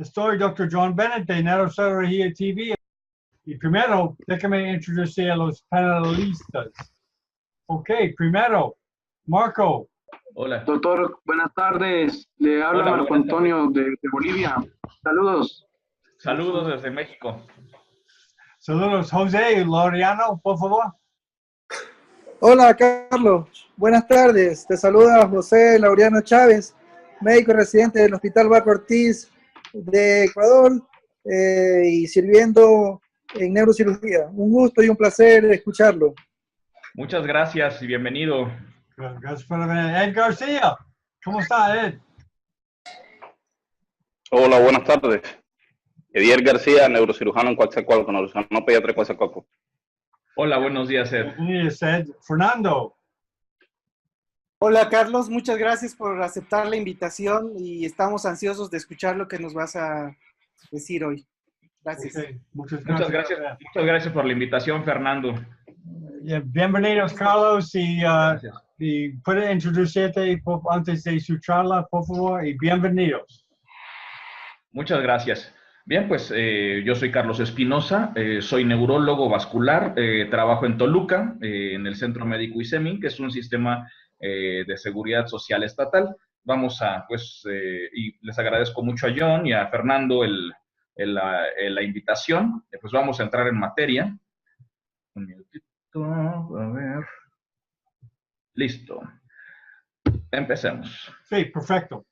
Estoy Dr. John Bennett de Neurocirugía TV. Y primero, déjame introducir a los panelistas. Ok, primero, Marco. Hola. Doctor, buenas tardes. Le habla Hola, Marco buenas Antonio de Bolivia. Saludos. Saludos desde México. Saludos, José Laureano, por favor. Hola, Carlos. Buenas tardes. Te saluda José Laureano Chávez, médico residente del Hospital Baco Ortiz de Ecuador y sirviendo en neurocirugía. Un gusto y un placer escucharlo. Muchas gracias y bienvenido. Gracias por venir. Ed García, ¿cómo está, Ed? Hola, buenas tardes. Edier García, neurocirujano en Coatzacoalcos, neurocirujano pediatra en Coatzacoalcos. Hola, buenos días, Ed. Bienvenido, Ed. Fernando. Hola Carlos, muchas gracias por aceptar la invitación y estamos ansiosos de escuchar lo que nos vas a decir hoy. Gracias. Okay, muchas Muchas gracias. Muchas gracias por la invitación, Fernando. Bienvenidos, Carlos, Gracias. y puede introducirte antes de su charla, por favor, y bienvenidos. Muchas gracias. Bien, pues yo soy Carlos Espinosa, soy neurólogo vascular, trabajo en Toluca, en el Centro Médico ISEMI, que es un sistema de seguridad social estatal. Vamos a, pues, y les agradezco mucho a John y a Fernando la invitación. Pues vamos a entrar en materia. Un minutito, a ver. Listo. Empecemos. Sí, perfecto.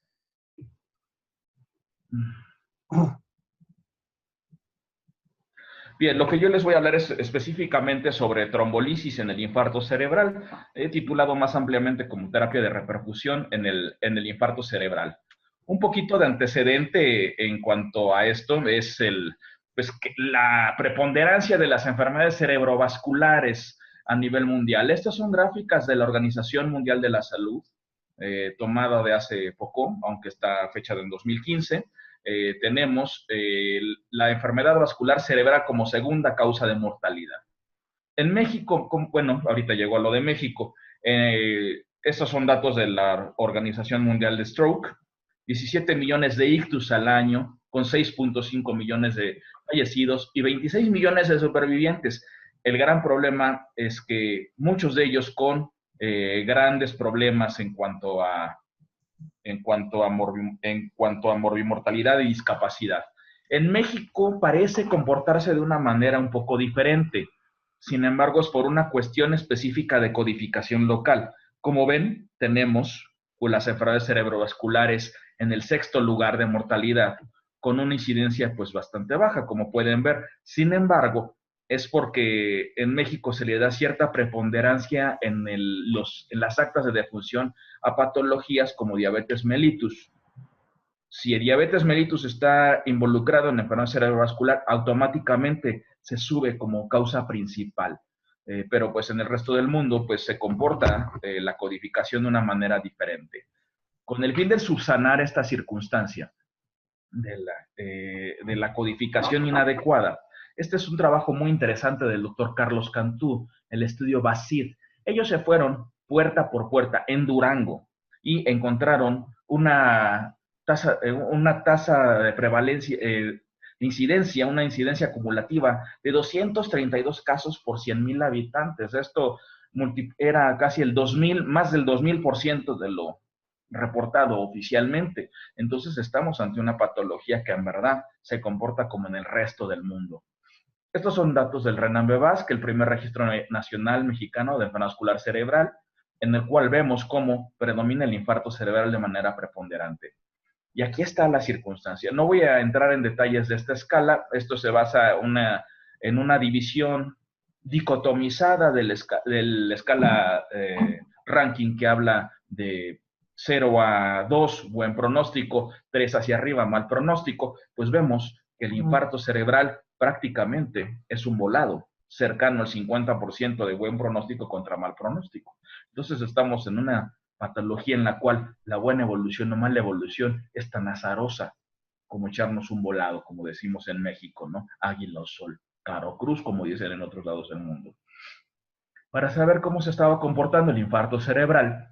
Bien, lo que yo les voy a hablar es específicamente sobre trombolisis en el infarto cerebral, titulado más ampliamente como terapia de repercusión en el infarto cerebral. Un poquito de antecedente en cuanto a esto es pues, la preponderancia de las enfermedades cerebrovasculares a nivel mundial. Estas son gráficas de la Organización Mundial de la Salud, tomada de hace poco, aunque está fecha del 2015. Tenemos la enfermedad vascular cerebral como segunda causa de mortalidad. En México, bueno, ahorita llegó a lo de México, estos son datos de la Organización Mundial de Stroke, 17 millones de ictus al año, con 6.5 millones de fallecidos y 26 millones de supervivientes. El gran problema es que muchos de ellos con grandes problemas en cuanto a morbimortalidad y discapacidad. En México parece comportarse de una manera un poco diferente. Sin embargo, es por una cuestión específica de codificación local. Como ven, tenemos las enfermedades cerebrovasculares en el 6º lugar de mortalidad, con una incidencia pues bastante baja, como pueden ver. Sin embargo, es porque en México se le da cierta preponderancia en las actas de defunción a patologías como diabetes mellitus. Si el diabetes mellitus está involucrado en enfermedad cerebrovascular, automáticamente se sube como causa principal. Pero pues en el resto del mundo pues se comporta la codificación de una manera diferente. Con el fin de subsanar esta circunstancia de la codificación inadecuada, este es un trabajo muy interesante del doctor Carlos Cantú, el estudio BASID. Ellos se fueron puerta por puerta en Durango y encontraron una tasa de prevalencia, una incidencia acumulativa de 232 casos por 100,000 habitantes. Esto era casi más del 2000% de lo reportado oficialmente. Entonces estamos ante una patología que en verdad se comporta como en el resto del mundo. Estos son datos del RENAM-BEVAS, que es el primer registro nacional mexicano de enfermedad vascular cerebral, en el cual vemos cómo predomina el infarto cerebral de manera preponderante. Y aquí está la circunstancia. No voy a entrar en detalles de esta escala. Esto se basa en una división dicotomizada de la escala ranking que habla de 0 a 2, buen pronóstico, 3 hacia arriba, mal pronóstico. Pues vemos que el infarto cerebral prácticamente es un volado, cercano al 50% de buen pronóstico contra mal pronóstico. Entonces estamos en una patología en la cual la buena evolución o mala evolución es tan azarosa como echarnos un volado, como decimos en México, ¿no? Águila o sol, caro cruz, como dicen en otros lados del mundo. Para saber cómo se estaba comportando el infarto cerebral,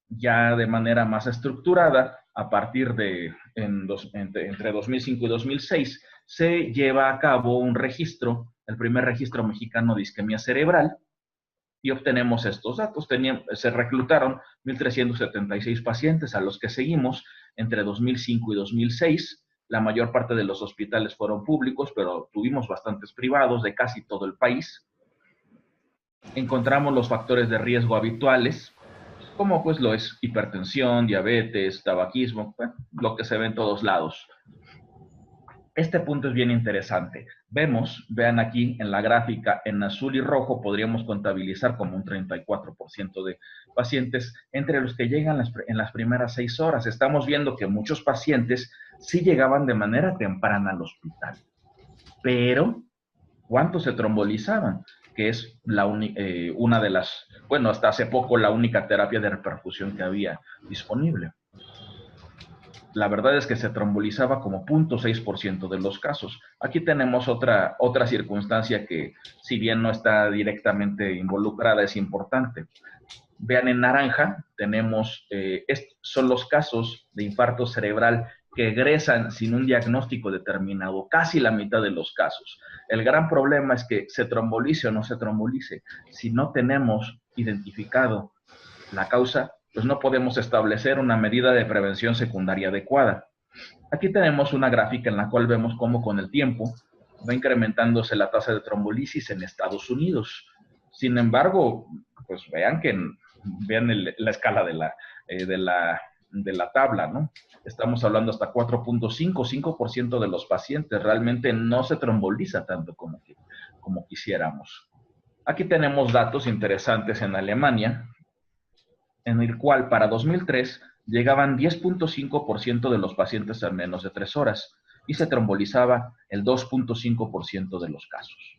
ya de manera más estructurada, a partir de entre 2005 y 2006, se lleva a cabo un registro, el primer registro mexicano de isquemia cerebral, y obtenemos estos datos. Se reclutaron 1.376 pacientes a los que seguimos entre 2005 y 2006. La mayor parte de los hospitales fueron públicos, pero tuvimos bastantes privados de casi todo el país. Encontramos los factores de riesgo habituales, como pues lo es hipertensión, diabetes, tabaquismo, bueno, lo que se ve en todos lados. Este punto es bien interesante. Vean aquí en la gráfica, en azul y rojo podríamos contabilizar como un 34% de pacientes entre los que llegan en las primeras 6 horas. Estamos viendo que muchos pacientes sí llegaban de manera temprana al hospital. Pero, ¿cuántos se trombolizaban? Que es una de las, bueno, hasta hace poco la única terapia de reperfusión que había disponible. La verdad es que se trombolizaba como 0.6% de los casos. Aquí tenemos otra circunstancia que, si bien no está directamente involucrada, es importante. Vean en naranja, tenemos, son los casos de infarto cerebral que egresan sin un diagnóstico determinado, casi la mitad de los casos. El gran problema es que se trombolice o no se trombolice. Si no tenemos identificado la causa, pues no podemos establecer una medida de prevención secundaria adecuada. Aquí tenemos una gráfica en la cual vemos cómo con el tiempo va incrementándose la tasa de trombolisis en Estados Unidos. Sin embargo, pues vean la escala de la tabla, ¿no? Estamos hablando hasta 4.5% de los pacientes realmente no se tromboliza tanto como quisiéramos. Aquí tenemos datos interesantes en Alemania, en el cual para 2003 llegaban 10.5% de los pacientes en menos de 3 horas y se trombolizaba el 2.5% de los casos.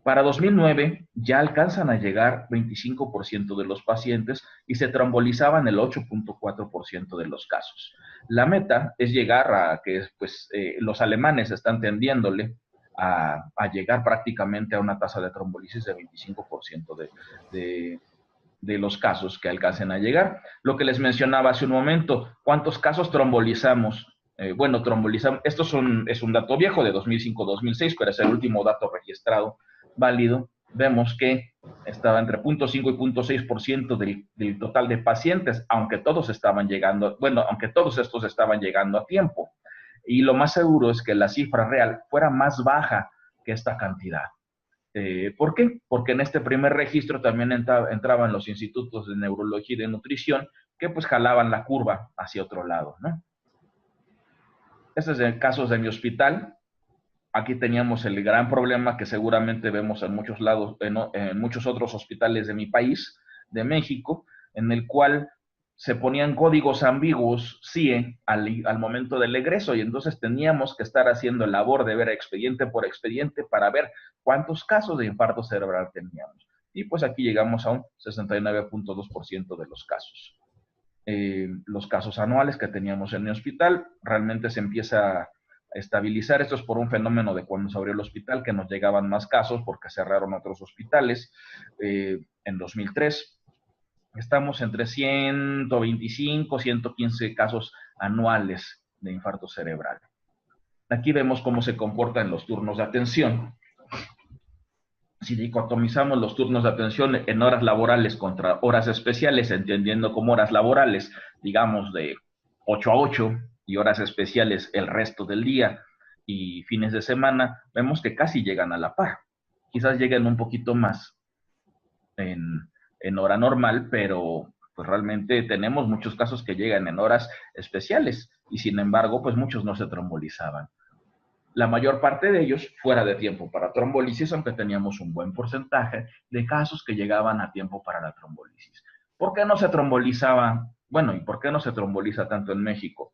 Para 2009 ya alcanzan a llegar 25% de los pacientes y se trombolizaban el 8.4% de los casos. La meta es llegar a que pues, los alemanes están tendiéndole a llegar prácticamente a una tasa de trombolisis de 25% de los casos que alcancen a llegar. Lo que les mencionaba hace un momento, ¿cuántos casos trombolizamos? Trombolizamos, es un dato viejo de 2005-2006, pero es el último dato registrado válido. Vemos que estaba entre 0.5 y 0.6% del total de pacientes, aunque todos estaban llegando, aunque todos estos estaban llegando a tiempo. Y lo más seguro es que la cifra real fuera más baja que esta cantidad. ¿Por qué? Porque en este primer registro también entraban los institutos de neurología y de nutrición que pues jalaban la curva hacia otro lado, ¿no? Este es el caso de mi hospital. Aquí teníamos el gran problema que seguramente vemos en muchos lados, en muchos otros hospitales de mi país, de México, en el cual se ponían códigos ambiguos CIE al momento del egreso, y entonces teníamos que estar haciendo labor de ver expediente por expediente para ver cuántos casos de infarto cerebral teníamos. Y pues aquí llegamos a un 69.2% de los casos. Los casos anuales que teníamos en el hospital, realmente se empieza a estabilizar. Esto es por un fenómeno de cuando se abrió el hospital, que nos llegaban más casos porque cerraron otros hospitales. En 2003 estamos entre 125, 115 casos anuales de infarto cerebral. Aquí vemos cómo se comportan los turnos de atención. Si dicotomizamos los turnos de atención en horas laborales contra horas especiales, entendiendo como horas laborales, digamos, de 8 a 8, y horas especiales el resto del día y fines de semana, vemos que casi llegan a la par. Quizás lleguen un poquito más en hora normal, pero pues realmente tenemos muchos casos que llegan en horas especiales y sin embargo, pues muchos no se trombolizaban. La mayor parte de ellos fuera de tiempo para trombolisis, aunque teníamos un buen porcentaje de casos que llegaban a tiempo para la trombolisis. ¿Por qué no se trombolizaba? Bueno, ¿y por qué no se tromboliza tanto en México?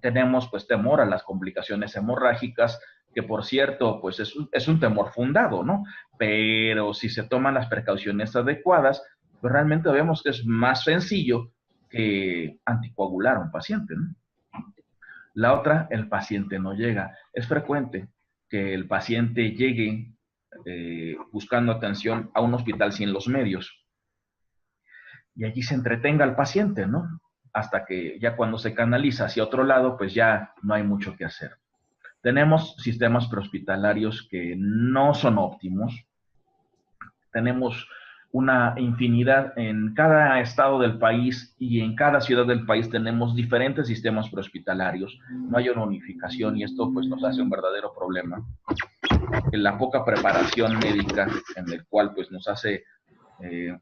Tenemos pues temor a las complicaciones hemorrágicas, que por cierto, pues es un temor fundado, ¿no? Pero si se toman las precauciones adecuadas, pues realmente vemos que es más sencillo que anticoagular a un paciente, ¿no? La otra, el paciente no llega. Es frecuente que el paciente llegue buscando atención a un hospital sin los medios. Y allí se entretenga el paciente, ¿no? hasta que ya cuando se canaliza hacia otro lado, pues ya no hay mucho que hacer. Tenemos sistemas prehospitalarios que no son óptimos. Tenemos una infinidad en cada estado del país y en cada ciudad del país tenemos diferentes sistemas prehospitalarios. No hay una unificación y esto pues nos hace un verdadero problema. La poca preparación médica en el cual pues nos hace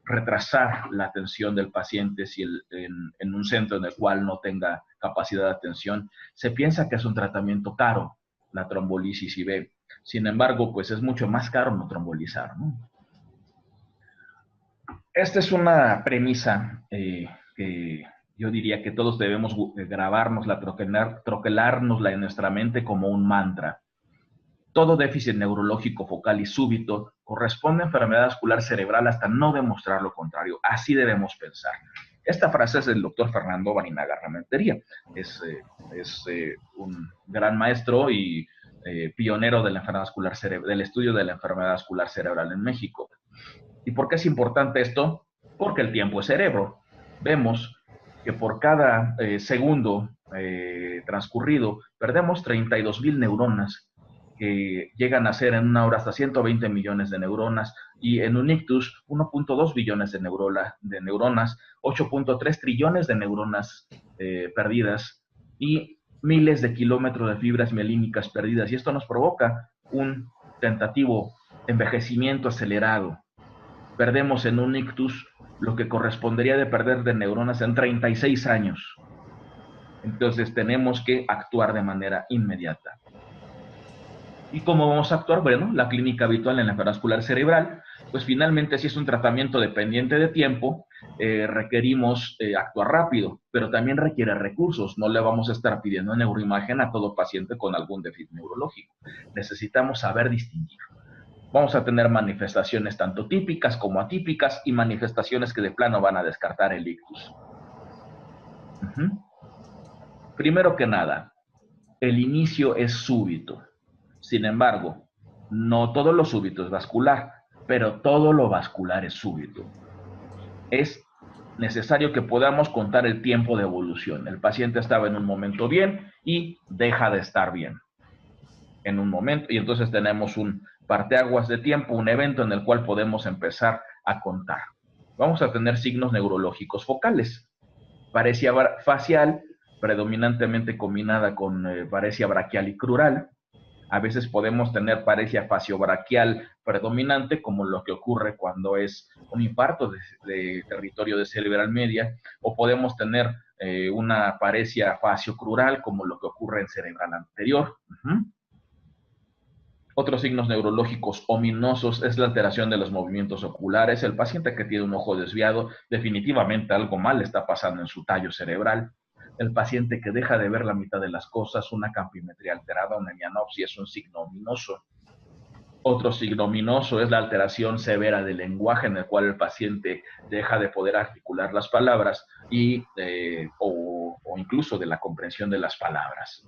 retrasar la atención del paciente si en un centro en el cual no tenga capacidad de atención. Se piensa que es un tratamiento caro, la trombolisis IV. Sin embargo, pues es mucho más caro no trombolizar, ¿no? Esta es una premisa que yo diría que todos debemos grabárnosla, troquelárnosla en nuestra mente como un mantra. Todo déficit neurológico focal y súbito corresponde a enfermedad vascular cerebral hasta no demostrar lo contrario. Así debemos pensar. Esta frase es del doctor Fernando Barinaga Rementería. Es un gran maestro y pionero de la enfermedad vascular del estudio de la enfermedad vascular cerebral en México. ¿Y por qué es importante esto? Porque el tiempo es cerebro. Vemos que por cada segundo transcurrido perdemos 32,000 neuronas, que llegan a ser en una hora hasta 120 millones de neuronas, y en un ictus 1.2 billones de neuronas, 8.3 trillones de neuronas perdidas y miles de kilómetros de fibras mielínicas perdidas. Y esto nos provoca un tentativo envejecimiento acelerado. Perdemos en un ictus lo que correspondería de perder de neuronas en 36 años. Entonces tenemos que actuar de manera inmediata. ¿Y cómo vamos a actuar? Bueno, la clínica habitual en la enfermedad vascular cerebral, pues finalmente si es un tratamiento dependiente de tiempo, requerimos actuar rápido, pero también requiere recursos. No le vamos a estar pidiendo neuroimagen a todo paciente con algún déficit neurológico. Necesitamos saber distinguir. Vamos a tener manifestaciones tanto típicas como atípicas y manifestaciones que de plano van a descartar el ictus. Primero que nada, el inicio es súbito. Sin embargo, no todo lo súbito es vascular, pero todo lo vascular es súbito. Es necesario que podamos contar el tiempo de evolución. El paciente estaba en un momento bien y deja de estar bien en un momento, y entonces tenemos un parteaguas de tiempo, un evento en el cual podemos empezar a contar. Vamos a tener signos neurológicos focales. Paresia facial, predominantemente combinada con paresia braquial y crural. A veces podemos tener paresia faciobraquial predominante, como lo que ocurre cuando es un infarto de territorio de cerebral media, o podemos tener una paresia faciocrural, como lo que ocurre en cerebral anterior. Otros signos neurológicos ominosos es la alteración de los movimientos oculares. El paciente que tiene un ojo desviado, definitivamente algo mal está pasando en su tallo cerebral. El paciente que deja de ver la mitad de las cosas, una campimetría alterada, una hemianopsia, es un signo ominoso. Otro signo ominoso es la alteración severa del lenguaje, en el cual el paciente deja de poder articular las palabras o incluso de la comprensión de las palabras.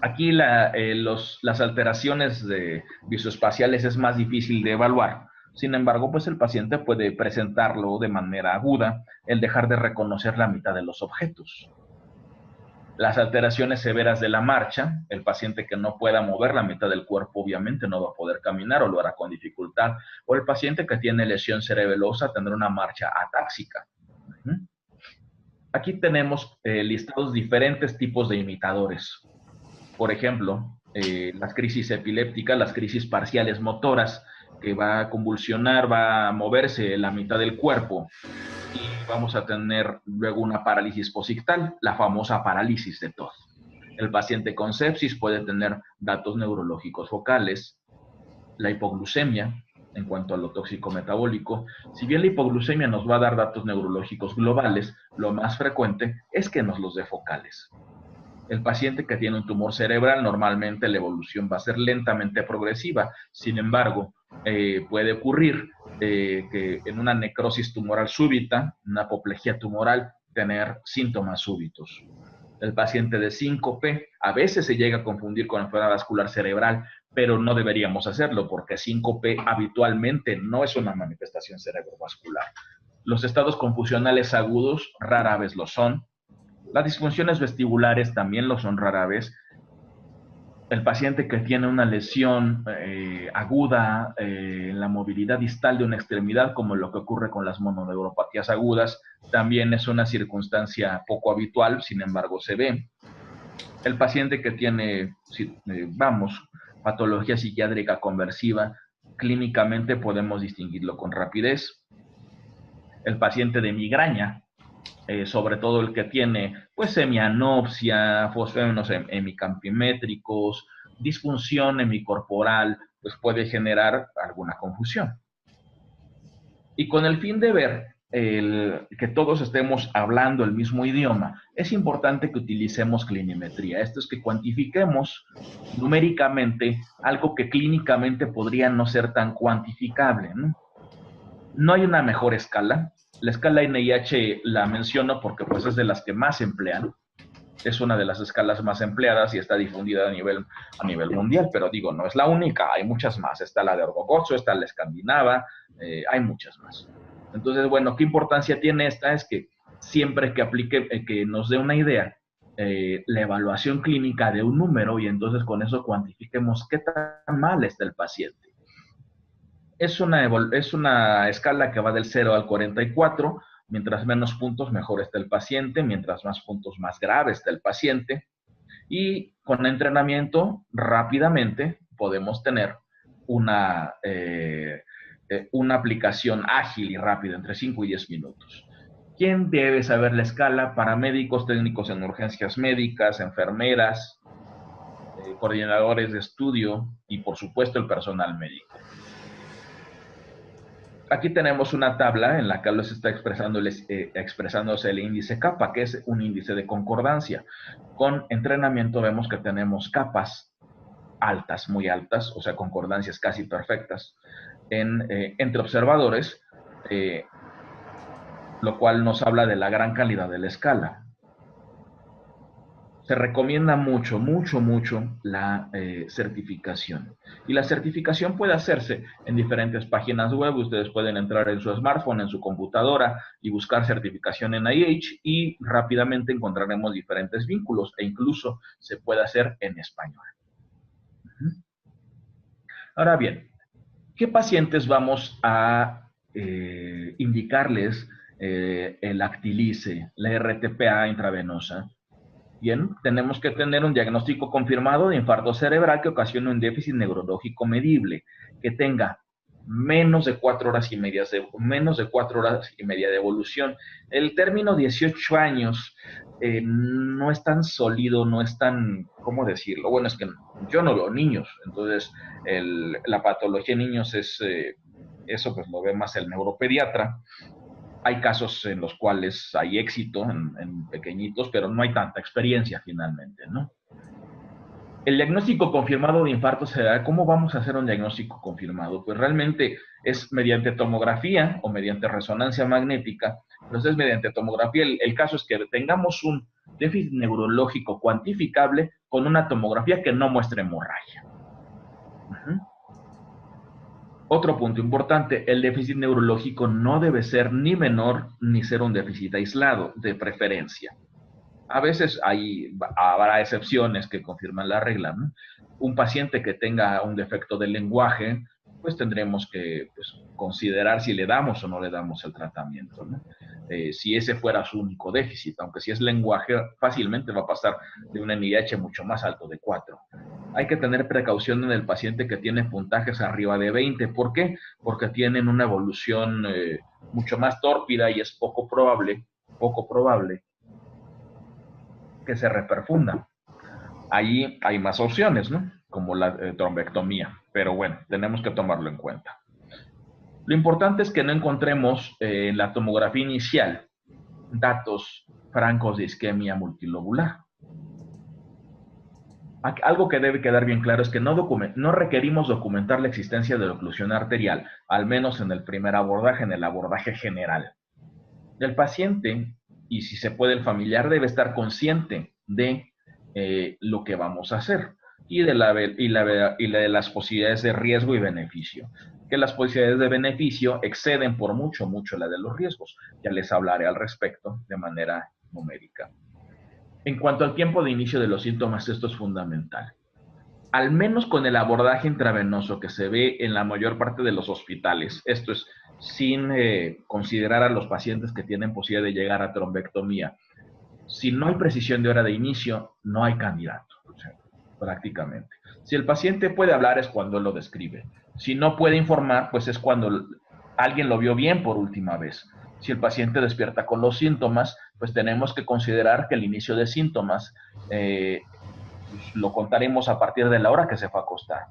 Aquí las alteraciones visoespaciales es más difícil de evaluar. Sin embargo, pues el paciente puede presentarlo de manera aguda, el dejar de reconocer la mitad de los objetos. Las alteraciones severas de la marcha, el paciente que no pueda mover la mitad del cuerpo obviamente no va a poder caminar o lo hará con dificultad, o el paciente que tiene lesión cerebelosa tendrá una marcha atáxica. Aquí tenemos listados diferentes tipos de imitadores. Por ejemplo, las crisis epilépticas, las crisis parciales motoras, que va a convulsionar, va a moverse la mitad del cuerpo, y vamos a tener luego una parálisis posictal, la famosa parálisis de Todd. El paciente con sepsis puede tener datos neurológicos focales. La hipoglucemia, en cuanto a lo tóxico metabólico, si bien la hipoglucemia nos va a dar datos neurológicos globales, lo más frecuente es que nos los dé focales. El paciente que tiene un tumor cerebral, normalmente la evolución va a ser lentamente progresiva. Sin embargo, puede ocurrir que en una necrosis tumoral súbita, una apoplejía tumoral, tener síntomas súbitos. El paciente de síncope a veces se llega a confundir con enfermedad vascular cerebral, pero no deberíamos hacerlo porque síncope habitualmente no es una manifestación cerebrovascular. Los estados confusionales agudos rara vez lo son. Las disfunciones vestibulares también lo son rara vez. El paciente que tiene una lesión aguda en la movilidad distal de una extremidad, como lo que ocurre con las mononeuropatías agudas, también es una circunstancia poco habitual, sin embargo se ve. El paciente que tiene, patología psiquiátrica conversiva, clínicamente podemos distinguirlo con rapidez. El paciente de migraña, sobre todo el que tiene pues semianopsia, fosfémenos hemicampimétricos, disfunción hemicorporal, pues puede generar alguna confusión. Y con el fin de ver que todos estemos hablando el mismo idioma, es importante que utilicemos clinimetría. Esto es que cuantifiquemos numéricamente algo que clínicamente podría no ser tan cuantificable, ¿no? No hay una mejor escala. La escala NIH la menciono porque pues es de las que más se emplean. Es una de las escalas más empleadas y está difundida a nivel mundial, pero digo, no es la única, hay muchas más. Está la de Orgogotzo, está la escandinava, hay muchas más. Entonces, bueno, ¿qué importancia tiene esta? Es que siempre que aplique, que nos dé una idea, la evaluación clínica de un número y entonces con eso cuantifiquemos qué tan mal está el paciente. Es una escala que va del 0 al 44. Mientras menos puntos, mejor está el paciente. Mientras más puntos, más grave está el paciente. Y con entrenamiento, rápidamente podemos tener una aplicación ágil y rápida, entre 5 y 10 minutos. ¿Quién debe saber la escala? Paramédicos, técnicos en urgencias médicas, enfermeras, coordinadores de estudio y, por supuesto, el personal médico. Aquí tenemos una tabla en la que les está expresándose el índice kappa, que es un índice de concordancia. Con entrenamiento vemos que tenemos capas altas, muy altas, o sea, concordancias casi perfectas entre observadores, lo cual nos habla de la gran calidad de la escala. Se recomienda mucho la certificación. Y la certificación puede hacerse en diferentes páginas web. Ustedes pueden entrar en su smartphone, en su computadora y buscar certificación en NIH y rápidamente encontraremos diferentes vínculos e incluso se puede hacer en español. Ahora bien, ¿qué pacientes vamos a indicarles el Actilice, la RTPA intravenosa? Bien, tenemos que tener un diagnóstico confirmado de infarto cerebral que ocasione un déficit neurológico medible, que tenga menos de 4 horas y media de evolución. El término 18 años no es tan sólido, no es tan, ¿cómo decirlo? Bueno, es que yo no veo niños, entonces la patología en niños es, eso pues lo ve más el neuropediatra. Hay casos en los cuales hay éxito en pequeñitos, pero no hay tanta experiencia finalmente, ¿no? El diagnóstico confirmado de infarto cerebral, ¿cómo vamos a hacer un diagnóstico confirmado? Pues realmente es mediante tomografía o mediante resonancia magnética. Entonces, mediante tomografía, el caso es que tengamos un déficit neurológico cuantificable con una tomografía que no muestre hemorragia. Otro punto importante, el déficit neurológico no debe ser ni menor ni ser un déficit aislado, de preferencia. A veces habrá excepciones que confirman la regla, ¿no? Un paciente que tenga un defecto del lenguaje, pues tendremos que considerar si le damos o no le damos el tratamiento, ¿no? Si ese fuera su único déficit, aunque si es lenguaje, fácilmente va a pasar de un NIH mucho más alto de 4. Hay que tener precaución en el paciente que tiene puntajes arriba de 20. ¿Por qué? Porque tienen una evolución mucho más tórpida y es poco probable que se reperfunda. Ahí hay más opciones, ¿no? Como la trombectomía, pero bueno, tenemos que tomarlo en cuenta. Lo importante es que no encontremos en la tomografía inicial datos francos de isquemia multilobular. Algo que debe quedar bien claro es que no requerimos documentar la existencia de la oclusión arterial, al menos en el primer abordaje, en el abordaje general. El paciente, y si se puede el familiar, debe estar consciente de lo que vamos a hacer y de las posibilidades de riesgo y beneficio. que las posibilidades de beneficio exceden por mucho la de los riesgos. Ya les hablaré al respecto de manera numérica. En cuanto al tiempo de inicio de los síntomas, esto es fundamental. Al menos con el abordaje intravenoso que se ve en la mayor parte de los hospitales, esto es sin considerar a los pacientes que tienen posibilidad de llegar a trombectomía. Si no hay precisión de hora de inicio, no hay candidato, o sea, prácticamente. Si el paciente puede hablar es cuando lo describe. Si no puede informar, pues es cuando alguien lo vio bien por última vez. Si el paciente despierta con los síntomas, pues tenemos que considerar que el inicio de síntomas lo contaremos a partir de la hora que se fue a acostar.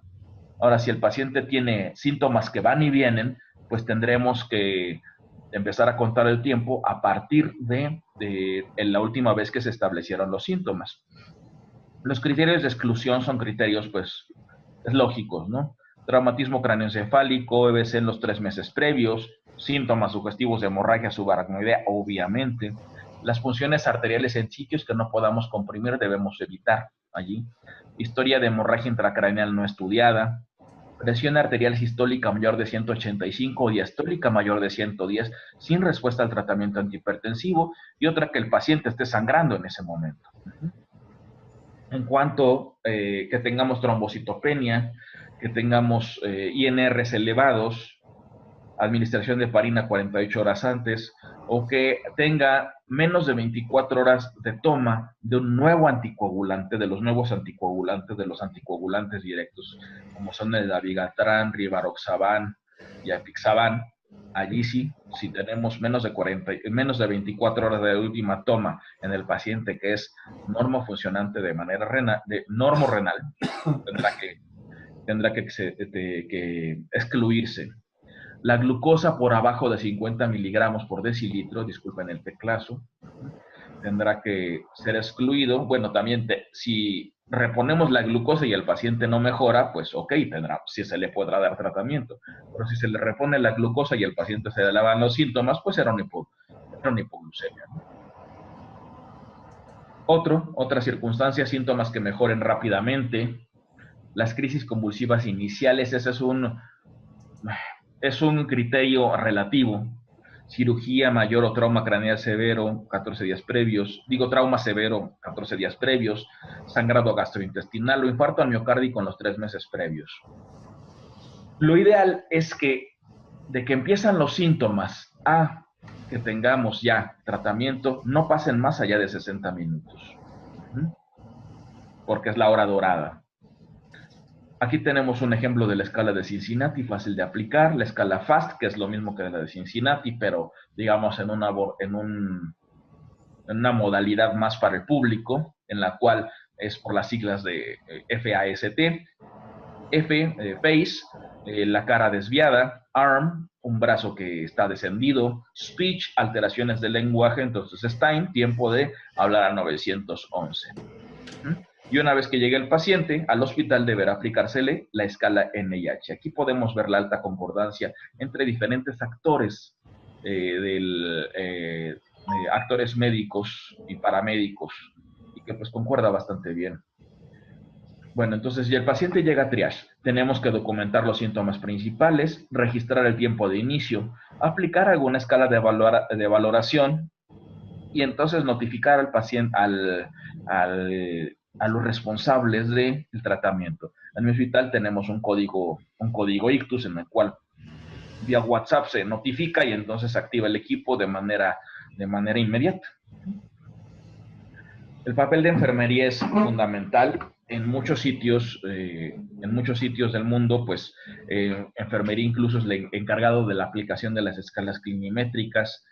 Ahora, si el paciente tiene síntomas que van y vienen, pues tendremos que empezar a contar el tiempo a partir de la última vez que se establecieron los síntomas. Los criterios de exclusión son criterios, pues, es lógicos, ¿no? Traumatismo cráneoencefálico, EBC en los 3 meses previos, síntomas sugestivos de hemorragia subaracnoidea, obviamente. Las funciones arteriales en sitios que no podamos comprimir debemos evitar allí. Historia de hemorragia intracraneal no estudiada. Presión arterial sistólica mayor de 185 o diastólica mayor de 110 sin respuesta al tratamiento antihipertensivo, y otra que el paciente esté sangrando en ese momento. En cuanto que tengamos trombocitopenia, que tengamos INRs elevados, administración de heparina 48 horas antes, o que tenga menos de 24 horas de toma de un nuevo anticoagulante, de los nuevos anticoagulantes, de los anticoagulantes directos, como son el dabigatran, rivaroxaban y apixaban. Allí sí, si tenemos menos de 24 horas de última toma en el paciente que es normofuncionante de manera renal, normorenal, tendrá que excluirse. La glucosa por abajo de 50 miligramos por decilitro, disculpen el teclazo, tendrá que ser excluido. Bueno, también si reponemos la glucosa y el paciente no mejora, pues ok, si se le podrá dar tratamiento. Pero si se le repone la glucosa y el paciente se le elevan los síntomas, pues era una hipoglucemia, ¿no? Otra circunstancia, síntomas que mejoren rápidamente. Las crisis convulsivas iniciales, ese es un criterio relativo. Cirugía mayor o trauma craneal severo, 14 días previos. Trauma severo, 14 días previos. Sangrado gastrointestinal o infarto al miocárdico en los 3 meses previos. Lo ideal es que de que empiezan los síntomas a que tengamos ya tratamiento, no pasen más allá de 60 minutos. Porque es la hora dorada. Aquí tenemos un ejemplo de la escala de Cincinnati, fácil de aplicar. La escala FAST, que es lo mismo que la de Cincinnati, pero digamos en una modalidad más para el público, en la cual es por las siglas de FAST. Face, la cara desviada. Arm, un brazo que está descendido. Speech, alteraciones del lenguaje. Entonces es time, tiempo de hablar a 911. Y una vez que llegue el paciente al hospital deberá aplicársele la escala NIH. Aquí podemos ver la alta concordancia entre diferentes actores, actores médicos y paramédicos, y que pues concuerda bastante bien. Bueno, entonces ya el paciente llega a triage. Tenemos que documentar los síntomas principales, registrar el tiempo de inicio, aplicar alguna escala de valoración y entonces notificar al paciente, a los responsables del tratamiento. En mi hospital tenemos un código ictus en el cual vía WhatsApp se notifica y entonces se activa el equipo de manera inmediata. El papel de enfermería es fundamental. En muchos sitios del mundo, pues, enfermería incluso es el encargado de la aplicación de las escalas clinimétricas.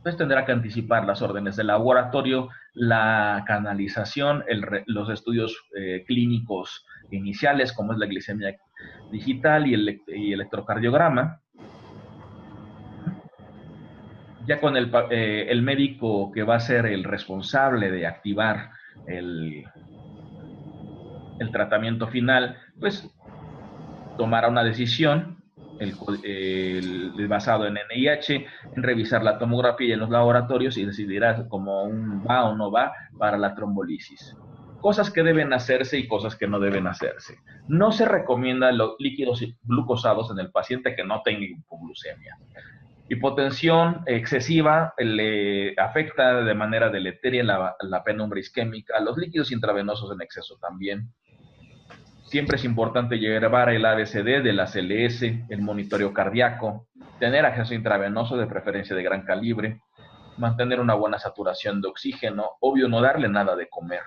Pues tendrá que anticipar las órdenes de laboratorio, la canalización, los estudios clínicos iniciales, como es la glicemia digital y el electrocardiograma. Ya con el médico que va a ser el responsable de activar el tratamiento final, pues tomará una decisión basado en NIH, en revisar la tomografía en los laboratorios y decidirá cómo va o no va para la trombolisis. Cosas que deben hacerse y cosas que no deben hacerse. No se recomienda los líquidos glucosados en el paciente que no tenga hipoglucemia. Hipotensión excesiva le afecta de manera deleteria la penumbra isquémica, los líquidos intravenosos en exceso también. Siempre es importante llevar el ABCD de la CLS, el monitoreo cardíaco, tener acceso intravenoso de preferencia de gran calibre, mantener una buena saturación de oxígeno, obvio no darle nada de comer.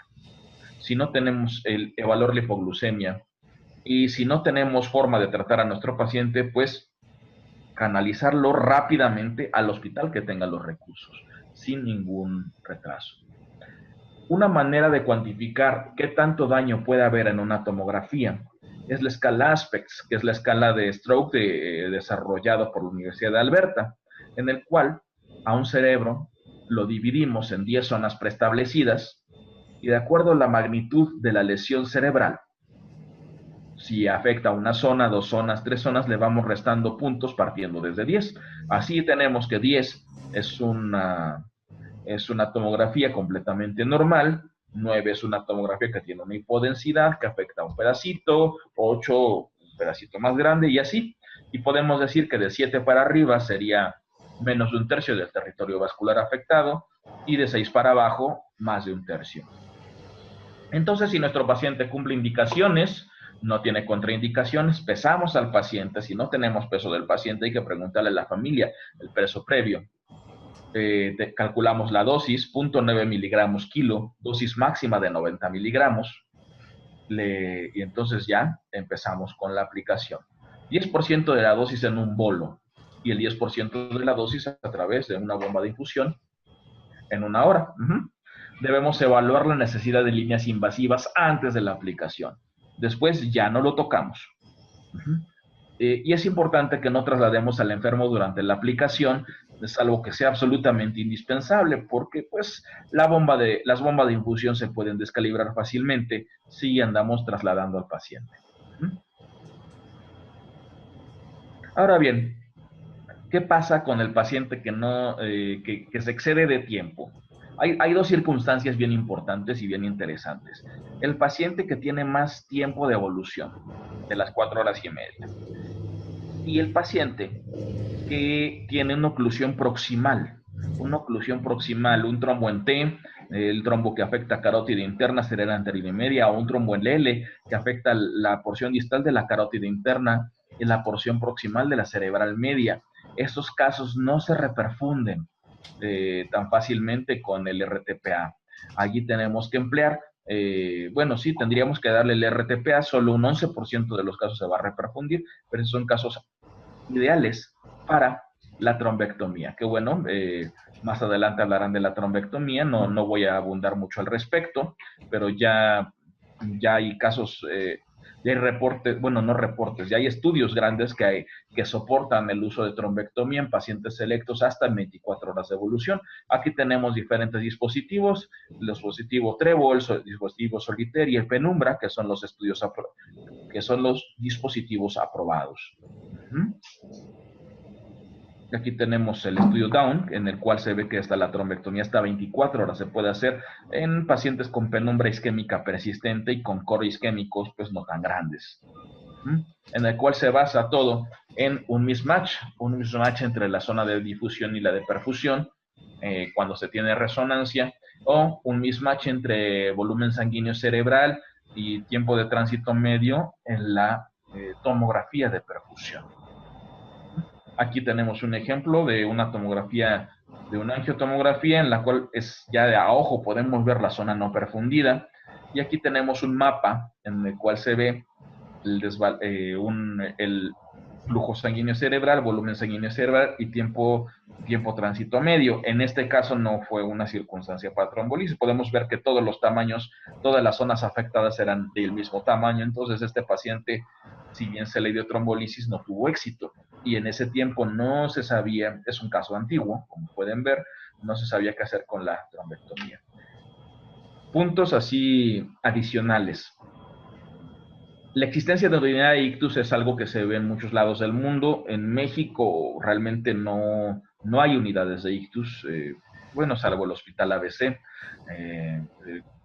Si no tenemos evaluar la hipoglucemia y si no tenemos forma de tratar a nuestro paciente, pues canalizarlo rápidamente al hospital que tenga los recursos, sin ningún retraso. Una manera de cuantificar qué tanto daño puede haber en una tomografía es la escala Aspects, que es la escala de stroke desarrollada por la Universidad de Alberta, en el cual a un cerebro lo dividimos en 10 zonas preestablecidas y de acuerdo a la magnitud de la lesión cerebral, si afecta a una zona, 2 zonas, 3 zonas, le vamos restando puntos partiendo desde 10. Así tenemos que 10 es una tomografía completamente normal, 9 es una tomografía que tiene una hipodensidad, que afecta a un pedacito, 8 un pedacito más grande y así. Y podemos decir que de 7 para arriba sería menos de 1/3 del territorio vascular afectado y de 6 para abajo más de 1/3. Entonces, si nuestro paciente cumple indicaciones, no tiene contraindicaciones, pesamos al paciente. Si no tenemos peso del paciente, hay que preguntarle a la familia el peso previo. Calculamos la dosis, 0.9 miligramos kilo, dosis máxima de 90 miligramos. Y entonces ya empezamos con la aplicación. 10% de la dosis en un bolo y el 10% de la dosis a través de una bomba de infusión en 1 hora. Debemos evaluar la necesidad de líneas invasivas antes de la aplicación. Después ya no lo tocamos. Y es importante que no traslademos al enfermo durante la aplicación, es algo que sea absolutamente indispensable, porque pues las bombas de infusión se pueden descalibrar fácilmente si andamos trasladando al paciente. Ahora bien, ¿qué pasa con el paciente que se excede de tiempo? Hay 2 circunstancias bien importantes y bien interesantes. El paciente que tiene más tiempo de evolución, de las 4 horas y media. Y el paciente que tiene una oclusión proximal. Un trombo en T, el trombo que afecta carótida interna, cerebral anterior y media, o un trombo en L que afecta la porción distal de la carótida interna y la porción proximal de la cerebral media. Estos casos no se reperfunden tan fácilmente con el RTPA. Allí tenemos que emplear, sí, tendríamos que darle el RTPA, solo un 11% de los casos se va a reperfundir, pero esos son casos ideales para la trombectomía. Que bueno, más adelante hablarán de la trombectomía, no voy a abundar mucho al respecto, pero ya hay casos, ya hay reportes, no reportes, ya hay estudios grandes que soportan el uso de trombectomía en pacientes selectos hasta 24 horas de evolución. Aquí tenemos diferentes dispositivos, el dispositivo Trevo, el dispositivo Solitaire y el Penumbra, que son los dispositivos aprobados. Aquí tenemos el estudio Down, en el cual se ve que hasta la trombectomía hasta 24 horas se puede hacer en pacientes con penumbra isquémica persistente y con coros isquémicos pues no tan grandes. En el cual se basa todo en un mismatch entre la zona de difusión y la de perfusión cuando se tiene resonancia, o un mismatch entre volumen sanguíneo cerebral y tiempo de tránsito medio en la tomografía de perfusión. Aquí tenemos un ejemplo de una tomografía, de una angiotomografía en la cual ya de a ojo podemos ver la zona no perfundida. Y aquí tenemos un mapa en el cual se ve el flujo sanguíneo cerebral, volumen sanguíneo cerebral y tiempo tránsito medio. En este caso no fue una circunstancia para trombolisis. Podemos ver que todos los tamaños, todas las zonas afectadas eran del mismo tamaño. Entonces este paciente, si bien se le dio trombolisis, no tuvo éxito. Y en ese tiempo no se sabía, es un caso antiguo, como pueden ver, no se sabía qué hacer con la trombectomía. Puntos así adicionales. La existencia de urinaria de ictus es algo que se ve en muchos lados del mundo. En México realmente no hay unidades de ictus, salvo el hospital ABC.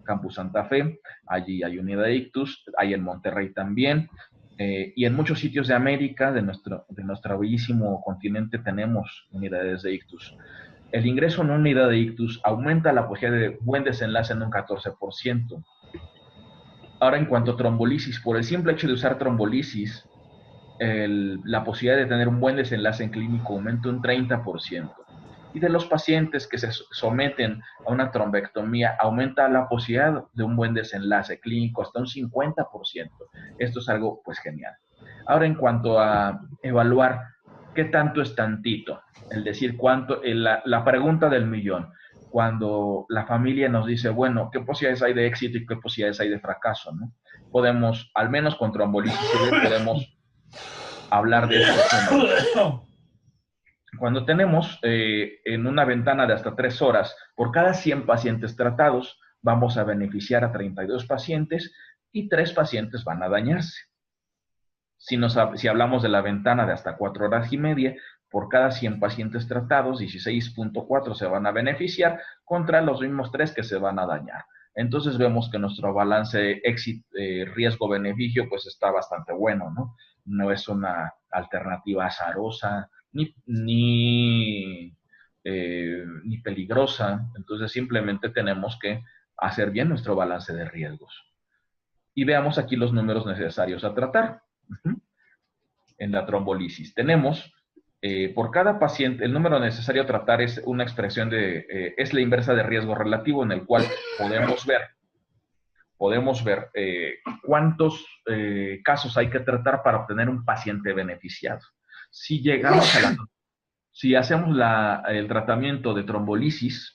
Campus Santa Fe, allí hay unidad de ictus, hay en Monterrey también, y en muchos sitios de América, de nuestro bellísimo continente, tenemos unidades de ictus. El ingreso en una unidad de ictus aumenta la posibilidad de buen desenlace en un 14%. Ahora, en cuanto a trombolisis, por el simple hecho de usar trombolisis, la posibilidad de tener un buen desenlace en clínico aumenta un 30%. Y de los pacientes que se someten a una trombectomía, aumenta la posibilidad de un buen desenlace clínico hasta un 50%. Esto es algo, pues, genial. Ahora, en cuanto a evaluar qué tanto es tantito, es decir, cuánto, la pregunta del millón, cuando la familia nos dice, bueno, ¿qué posibilidades hay de éxito y qué posibilidades hay de fracaso, ¿no? Podemos, al menos con trombolisis severa, podemos hablar de esto. Cuando tenemos en una ventana de hasta 3 horas, por cada 100 pacientes tratados, vamos a beneficiar a 32 pacientes y 3 pacientes van a dañarse. Si hablamos de la ventana de hasta 4 horas y media, por cada 100 pacientes tratados, 16.4 se van a beneficiar contra los mismos 3 que se van a dañar. Entonces vemos que nuestro balance riesgo-beneficio pues está bastante bueno, ¿no? No es una alternativa azarosa ni peligrosa. Entonces simplemente tenemos que hacer bien nuestro balance de riesgos. Y veamos aquí los números necesarios a tratar. En la trombolisis tenemos, por cada paciente, el número necesario a tratar es una expresión es la inversa de riesgo relativo, en el cual podemos ver cuántos casos hay que tratar para obtener un paciente beneficiado. Si hacemos el tratamiento de trombolisis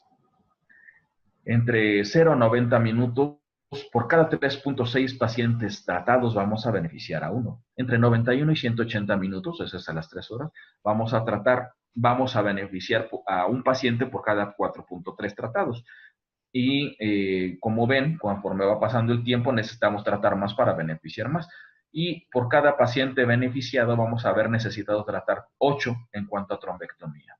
entre 0 a 90 minutos, por cada 3.6 pacientes tratados vamos a beneficiar a 1. Entre 91 y 180 minutos, eso es a las 3 horas, vamos a beneficiar a un paciente por cada 4.3 tratados. Y como ven, conforme va pasando el tiempo, necesitamos tratar más para beneficiar más. Y por cada paciente beneficiado vamos a haber necesitado tratar 8 en cuanto a trombectomía.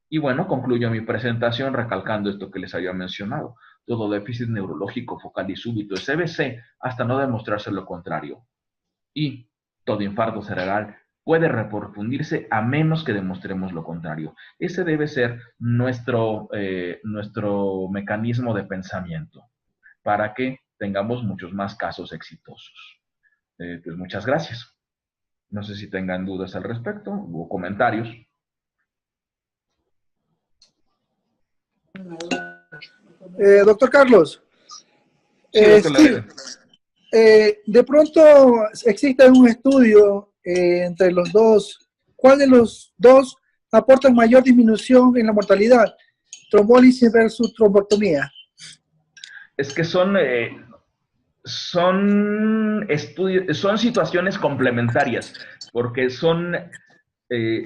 Y bueno, concluyo mi presentación recalcando esto que les había mencionado. Todo déficit neurológico focal y súbito es CBC hasta no demostrarse lo contrario. Y todo infarto cerebral puede reprofundirse a menos que demostremos lo contrario. Ese debe ser nuestro mecanismo de pensamiento para que tengamos muchos más casos exitosos. Pues muchas gracias. No sé si tengan dudas al respecto o comentarios. Doctor Carlos, Sí, doctor, de pronto existe un estudio entre los dos. ¿Cuál de los dos aporta mayor disminución en la mortalidad? Trombólisis versus trombectomía. Es que son situaciones complementarias, porque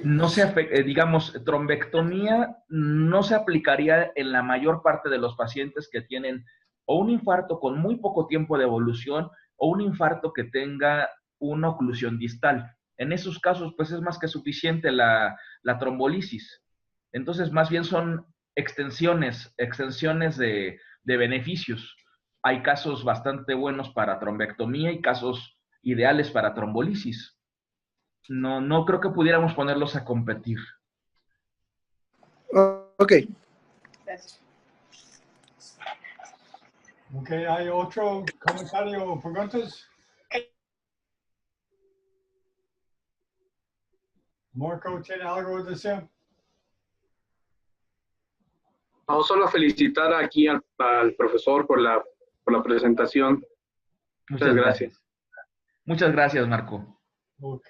no se digamos, trombectomía no se aplicaría en la mayor parte de los pacientes que tienen o un infarto con muy poco tiempo de evolución o un infarto que tenga una oclusión distal. En esos casos, pues es más que suficiente la trombolisis. Entonces, más bien son extensiones de beneficios. Hay casos bastante buenos para trombectomía y casos ideales para trombolisis. No creo que pudiéramos ponerlos a competir. Ok. Gracias. Ok, ¿hay otro comentario o preguntas? Marco, ¿tiene algo que decir? No, solo felicitar aquí al profesor por la presentación. Muchas gracias. Muchas gracias, Marco. Ok.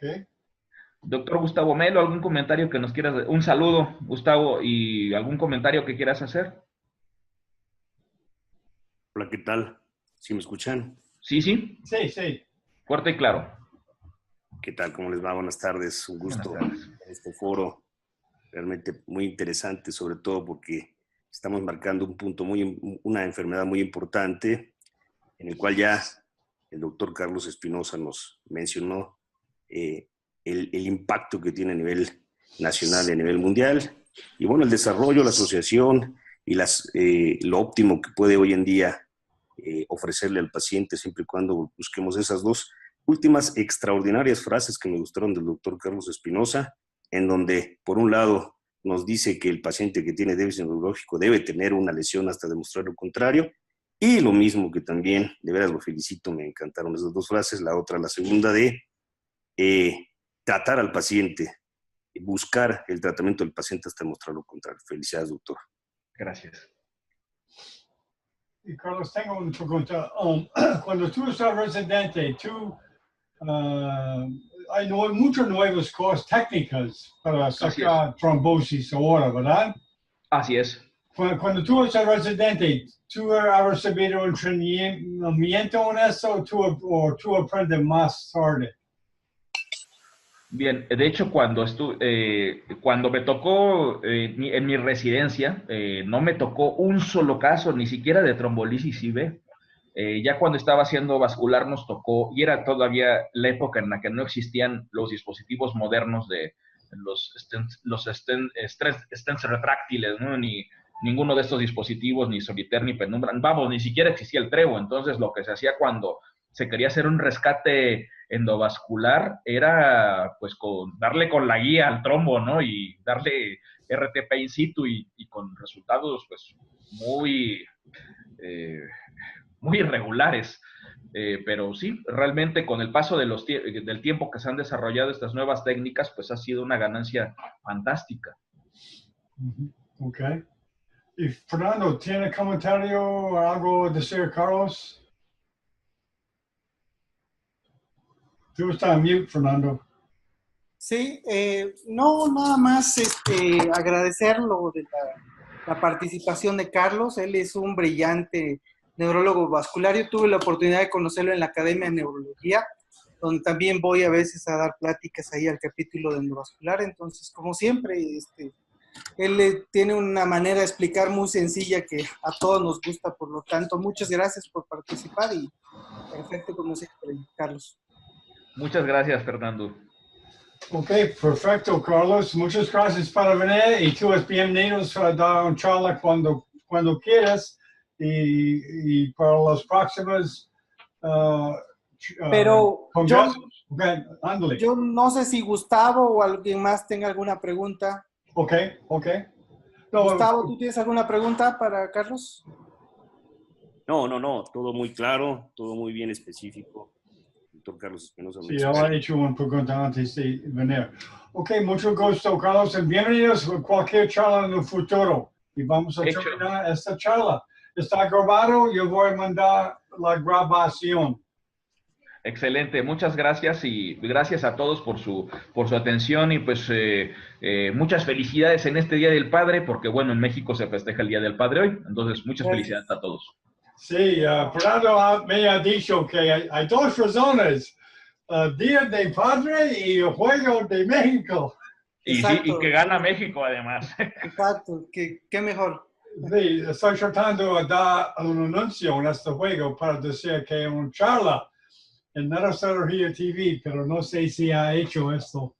Doctor Gustavo Melo, ¿algún comentario que nos quieras? Un saludo, Gustavo, y algún comentario que quieras hacer. Hola, ¿qué tal? ¿Sí me escuchan? Sí, sí. Sí, sí. Fuerte y claro. ¿Qué tal? ¿Cómo les va? Buenas tardes. Un gusto en este foro. Realmente muy interesante, sobre todo porque estamos marcando un punto una enfermedad muy importante, en el cual ya el doctor Carlos Espinosa nos mencionó el impacto que tiene a nivel nacional y a nivel mundial. Y bueno, el desarrollo, la asociación y lo óptimo que puede hoy en día ofrecerle al paciente siempre y cuando busquemos esas dos últimas extraordinarias frases que me gustaron del doctor Carlos Espinosa, en donde, por un lado, nos dice que el paciente que tiene déficit neurológico debe tener una lesión hasta demostrar lo contrario, y lo mismo que también, de veras lo felicito, me encantaron esas dos frases, la otra, la segunda de tratar al paciente, buscar el tratamiento del paciente hasta demostrar lo contrario. Felicidades, doctor. Gracias. Y Carlos, tengo una pregunta. Cuando tú estás residente, hay muchas nuevas cosas técnicas para sacar trombosis ahora, ¿verdad? Así es. Cuando tú estás residente, ¿tú has recibido entrenamiento en eso o tú aprendes más tarde? Bien, de hecho, cuando me tocó en mi residencia, no me tocó un solo caso, ni siquiera de trombolisis IB. Ya cuando estaba haciendo vascular nos tocó, y era todavía la época en la que no existían los dispositivos modernos de los stents retráctiles, ¿no? Ni ninguno de estos dispositivos, ni Solitaire, ni Penumbra, vamos, ni siquiera existía el Trevo. Entonces, lo que se hacía cuando se quería hacer un rescate endovascular era, pues, darle con la guía al trombo, ¿no? Y darle RTP in situ y con resultados, pues, muy irregulares. Pero sí, realmente con el paso del tiempo que se han desarrollado estas nuevas técnicas, pues ha sido una ganancia fantástica. Ok. Y Fernando, ¿tiene comentario o algo decir, Carlos? Tú estás en mute, Fernando. Sí, no, nada más agradecerlo de la participación de Carlos. Él es un brillante neurólogo vascular. Yo tuve la oportunidad de conocerlo en la Academia de Neurología, donde también voy a veces a dar pláticas ahí al capítulo de endovascular. Entonces, como siempre, él tiene una manera de explicar muy sencilla que a todos nos gusta. Por lo tanto, muchas gracias por participar y perfecto como siempre, Carlos. Muchas gracias, Fernando. Ok, perfecto, Carlos. Muchas gracias por venir y tú eres bienvenido a dar una charla cuando quieras y para los próximos pero congresos. Okay, yo no sé si Gustavo o alguien más tenga alguna pregunta. Ok. No, Gustavo, ¿tú tienes alguna pregunta para Carlos? No, todo muy claro, todo muy bien específico. Doctor Carlos Espinosa. Sí, yo he hecho una pregunta antes de venir. Ok, mucho gusto, Carlos, y bienvenidos a cualquier charla en el futuro. Y vamos a terminar esta charla. Está grabado, yo voy a mandar la grabación. Excelente, muchas gracias y gracias a todos por su atención y pues muchas felicidades en este Día del Padre, porque bueno, en México se festeja el Día del Padre hoy, entonces muchas felicidades a todos. Sí, Fernando me ha dicho que hay dos razones, Día del Padre y el Juego de México. Y, sí, y que gana México además. Exacto, qué mejor. Sí, estoy tratando de dar un anuncio en este juego para decir que es una charla en Neurocirugía TV, pero no sé si ha hecho esto.